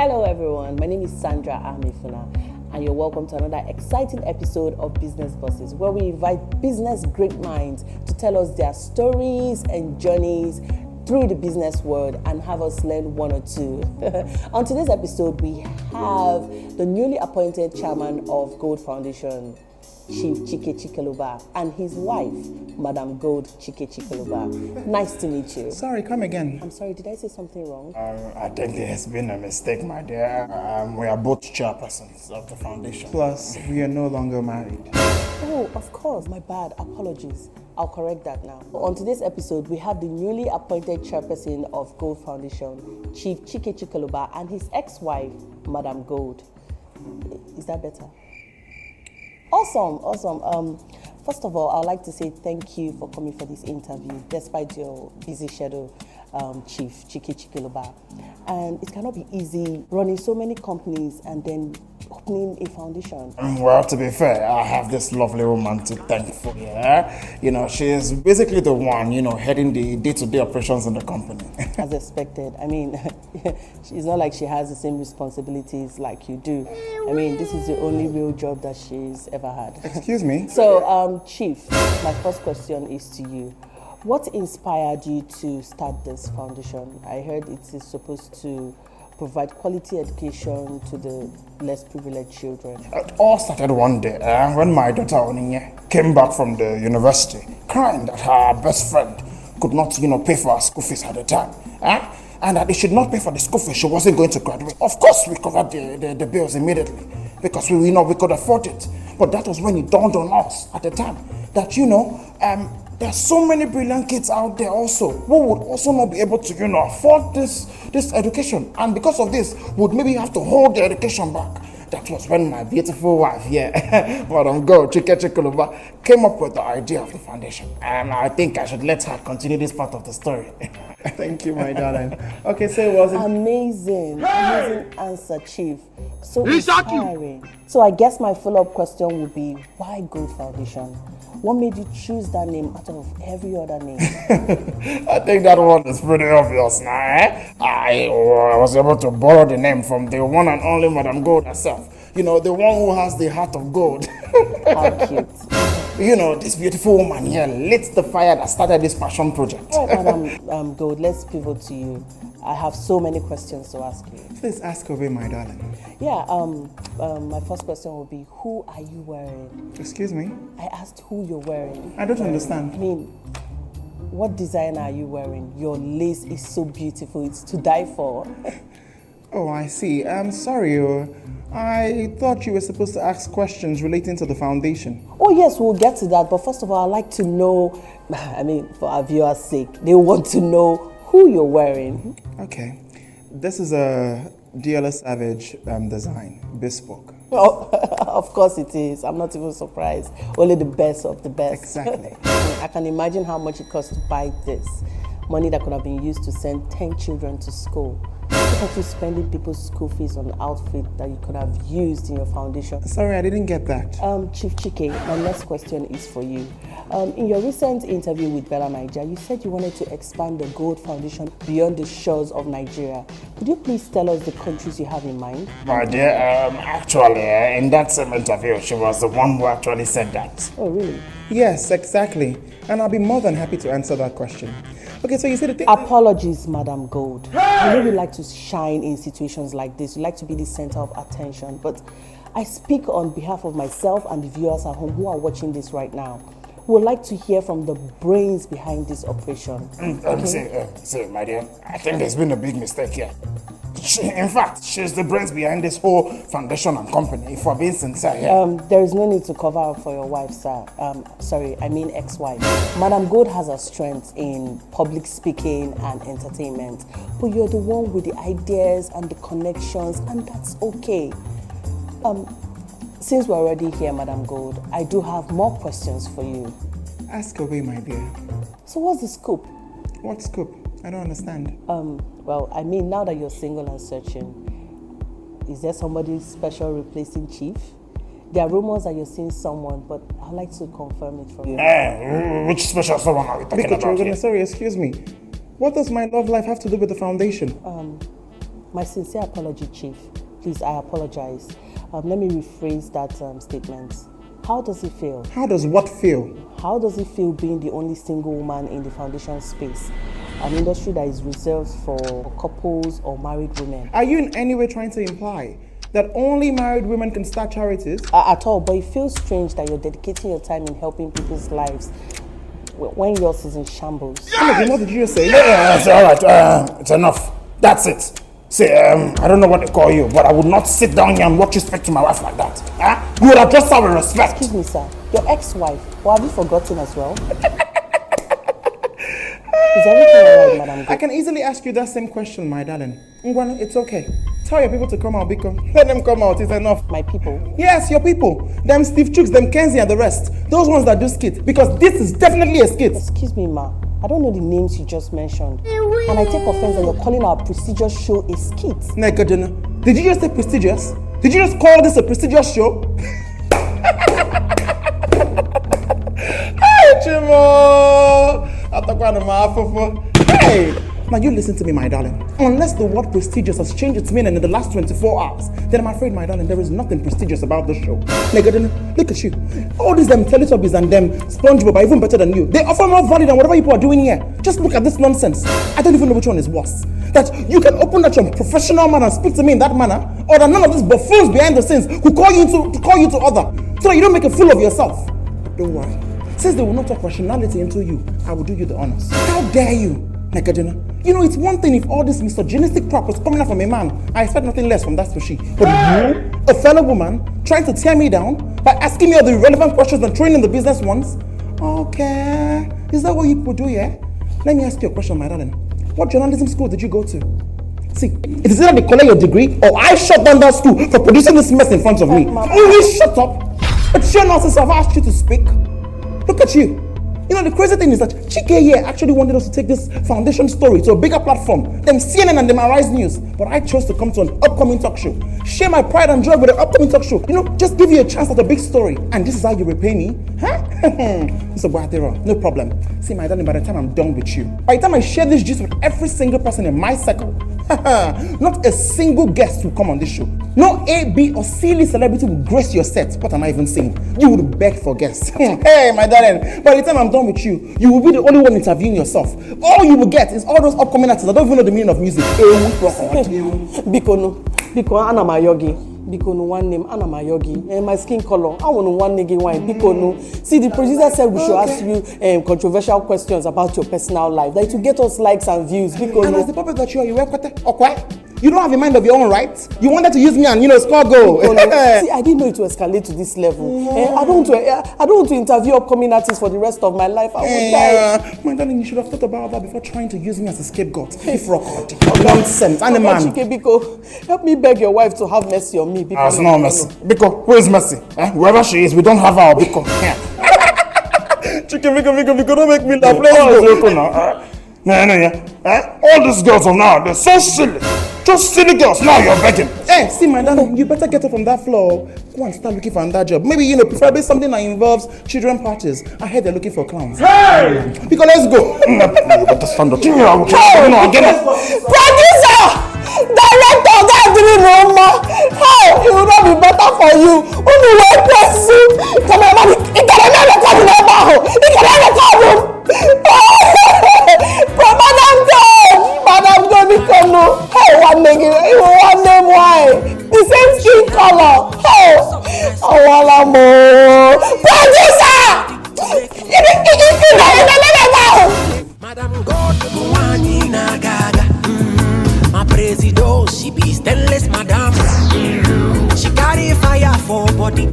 Hello everyone, my name is Sandra Amifuna and you're welcome to another exciting episode of Business Bosses, where we invite business great minds to tell us their stories and journeys through the business world and have us learn one or two. On today's episode, we have the newly appointed chairman of Gold Foundation, Chief Chikeluba, and his wife, Madam Gold Chikeluba. Nice to meet you. Sorry, come again. I'm sorry, did I say something wrong? I think there has been a mistake, my dear. We are both chairpersons of the foundation. Plus, we are no longer married. Oh, of course, my bad, apologies. I'll correct that now. On today's episode, we have the newly appointed chairperson of Gold Foundation, Chief Chikeluba, and his ex-wife, Madam Gold. Is that better? Awesome. First of all, I'd like to say thank you for coming for this interview, despite your busy schedule, Chief Chikeluba. And it cannot be easy running so many companies and then opening a foundation. Well, to be fair, I have this lovely woman to thank for here. You know, she is basically the one, heading the day-to-day operations in the company. As expected. I mean, it's not like she has the same responsibilities like you do. I mean, this is the only real job that she's ever had. Excuse me? So, Chief, my first question is to you. What inspired you to start this foundation? I heard it is supposed to provide quality education to the less privileged children. It all started one day when my daughter Onyinye came back from the university crying that her best friend could not, pay for her school fees at the time. And that if she did not pay for the school fees, she wasn't going to graduate. Of course, we covered the bills immediately because we could afford it. But that was when it dawned on us at the time that, there are so many brilliant kids out there also who would also not be able to, afford this education. And because of this, would maybe have to hold the education back. That was when my beautiful wife here, Madam Gold Chikeluba, came up with the idea of the foundation. And I think I should let her continue this part of the story. Thank you, my darling. Okay, so it was amazing answer, Chief. So inspiring. So I guess my follow-up question would be, why Gold Foundation? What made you choose that name out of every other name? I think that one is pretty obvious now. I was able to borrow the name from the one and only Madam Gold herself. The one who has the heart of gold. How cute. This beautiful woman here lit the fire that started this passion project. All right, Madam Gold, let's pivot to you. I have so many questions to ask you. Please ask away, my darling. Yeah, my first question would be, who are you wearing? Excuse me? I asked who you're wearing. I don't understand. I mean, what design are you wearing? Your lace is so beautiful, it's to die for. Oh, I see. I'm sorry. I thought you were supposed to ask questions relating to the foundation. Oh yes, we'll get to that. But first of all, I'd like to know, for our viewers' sake, they want to know who you're wearing. Okay. This is a DLS Savage design, bespoke. Well, of course it is. I'm not even surprised. Only the best of the best. Exactly. I can imagine how much it costs to buy this. Money that could have been used to send 10 children to school. Look at you spending people's school fees on outfit that you could have used in your foundation. Sorry, I didn't get that. Chief Chike, my next question is for you. In your recent interview with Bella Nigeria, you said you wanted to expand the Gold Foundation beyond the shores of Nigeria. Could you please tell us the countries you have in mind? My dear, actually, in that same interview, she was the one who actually said that. Oh, really? Yes, exactly. And I'll be more than happy to answer that question. Okay, so you said the thing... Apologies, Madam Gold. I know you like to shine in situations like this. You like to be the center of attention. But I speak on behalf of myself and the viewers at home who are watching this right now. We would like to hear from the brains behind this operation. See, my dear, I think there's been a big mistake here. In fact, she's the brains behind this whole foundation and company, if we're being sincere here. There is no need to cover up for your wife, sir. Ex-wife. Madam Gold has her strength in public speaking and entertainment, but you're the one with the ideas and the connections, and that's okay. Since we're already here, Madam Gold, I do have more questions for you. Ask away, my dear. So what's the scoop? What scoop? I don't understand. Now that you're single and searching, is there somebody special replacing Chief? There are rumors that you're seeing someone, but I'd like to confirm it from you. Which special someone are we talking about here? Sorry, excuse me. What does my love life have to do with the foundation? My sincere apology, Chief. Please, I apologize. Let me rephrase that statement. How does it feel? How does what feel? How does it feel being the only single woman in the foundation space? An industry that is reserved for couples or married women. Are you in any way trying to imply that only married women can start charities? At all, but it feels strange that you're dedicating your time in helping people's lives when yours is in shambles. Yes! What did you just say? Yeah, it's all right. It's enough. That's it. See, I don't know what they call you, but I would not sit down here and watch you speak to my wife like that. Huh? You would address her with respect. Excuse me, sir. Your ex-wife, or have you forgotten as well? Is everything alright, Madam? I can easily ask you that same question, my darling. Ngwana, it's okay. Tell your people to come out, because let them come out, it's enough. My people? Yes, your people. Them Steve Chooks, them Kenzie and the rest. Those ones that do skit, because this is definitely a skit. Excuse me, ma. I don't know the names you just mentioned. And I take offense that you're calling our prestigious show a skit. Nekadena, did you just say prestigious? Did you just call this a prestigious show? Hey, Chimo! Hey! Now you listen to me, my darling. Unless the word prestigious has changed its meaning in the last 24 hours, then I'm afraid, my darling, there is nothing prestigious about this show. Nekadena, look at you. All these them Teletubbies and them SpongeBob are even better than you. They offer more value than whatever people are doing here. Just look at this nonsense. I don't even know which one is worse. That you can open that your professional man and speak to me in that manner, or that none of these buffoons behind the scenes who call you to order, so that you don't make a fool of yourself. But don't worry. Since they will not talk rationality into you, I will do you the honors. How dare you, Nekadena? You know, it's one thing if all this misogynistic crap was coming out from a man. I expect nothing less from that species. But you, a fellow woman, trying to tear me down by asking me all the irrelevant questions and throwing in the business ones? Okay. Is that what you people do, yeah? Let me ask you a question, my darling. What journalism school did you go to? See, it is either they collect your degree or I shut down that school for producing this mess in front of me. Only shut up. It's your nonsense. I've asked you to speak. Look at you. You know, the crazy thing is that Chike here actually wanted us to take this foundation story to a bigger platform than CNN and the Arise News. But I chose to come to an upcoming talk show. Share my pride and joy with an upcoming talk show. You know, just give you a chance at a big story. And this is how you repay me? Huh? Mr. Guatero, no problem. See, my darling, by the time I'm done with you, by the time I share this gist with every single person in my circle, not a single guest will come on this show. No A, B, or C celebrity will grace your set. What am I even saying? You would beg for guests. Hey, my darling, by the time I'm done with you, you will be the only one interviewing yourself. All you will get is all those upcoming artists that don't even know the meaning of music. Biko, Anna Mayogi. Biko no one name, Anna Mayogi. And my skin color, I want one nigga wine. Biko no. See, the producer said we should ask you controversial questions about your personal life. That it will get us likes and views. Biko and no. as the puppet that you work with it, okay? You don't have a mind of your own, right? You wanted to use me and, score goal. See, I didn't know it would escalate to this level. I don't want to interview upcoming artists for the rest of my life. I would die. My darling, you should have thought about that before trying to use me as a scapegoat. If record. Nonsense. I'm a man. Biko, help me beg your wife to have mercy on me. There's no mercy. Biko, who is mercy? Whoever she is, we don't have our Biko. Biko, don't make me laugh. Let's go. No. All these girls are now, they're so silly. Just silly girls, now you're begging. Hey, see, my darling, you better get up from that floor. Go and start looking for another job. Maybe, preferably something that involves children parties. I heard they're looking for clowns. Hey! Because let's go. You better stand up. Producer! Director, that's doing no more. Hey, it will not be better for you. Only one person. Come on, man. It can never come in the baho. It can never come. Madam John, hey, one name, why? The same skin color. Hey, I want more. Producer! Madam God, Buanina Gaga. My presido, she be stainless, madam. She carry fire for body.